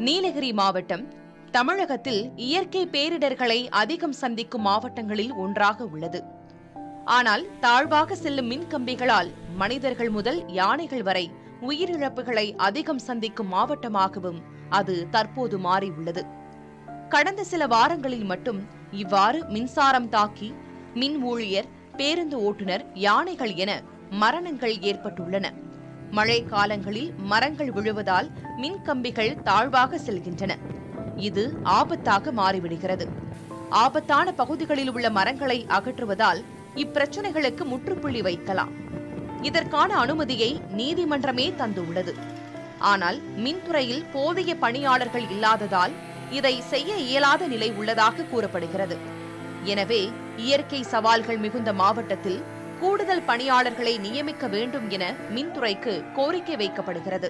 நீலகிரி மாவட்டம் தமிழகத்தில் இயற்கை பேரிடர்களை அதிகம் சந்திக்கும் மாவட்டங்களில் ஒன்றாக உள்ளது. ஆனால் தாழ்வாக செல்லும் மின் கம்பிகளால் மனிதர்கள் முதல் யானைகள் வரை உயிரிழப்புகளை அதிகம் சந்திக்கும் மாவட்டமாகவும் அது தற்போது மாறியுள்ளது. கடந்த சில வாரங்களில் மட்டும் இவ்வாறு மின்சாரம் தாக்கி மின் ஊழியர், பேருந்து ஓட்டுநர், யானைகள் என மரணங்கள் ஏற்பட்டுள்ளன. மழை காலங்களில் மரங்கள் விழுவதால் மின் கம்பிகள் தாழ்வாக செல்கின்றன. இது ஆபத்தாக மாறிவிடுகிறது. ஆபத்தான பகுதிகளில் உள்ள மரங்களை அகற்றுவதால் இப்பிரச்சனைகளுக்கு முற்றுப்புள்ளி வைக்கலாம். இதற்கான அனுமதியை நீதிமன்றமே தந்துள்ளது. ஆனால் மின்துறையில் போதிய பணியாளர்கள் இல்லாததால் இதை செய்ய இயலாத நிலை உள்ளதாக கூறப்படுகிறது. எனவே இயற்கை சவால்கள் மிகுந்த மாவட்டத்தில் கூடுதல் பணியாளர்களை நியமிக்க வேண்டும் என மின்துறைக்கு கோரிக்கை வைக்கப்படுகிறது.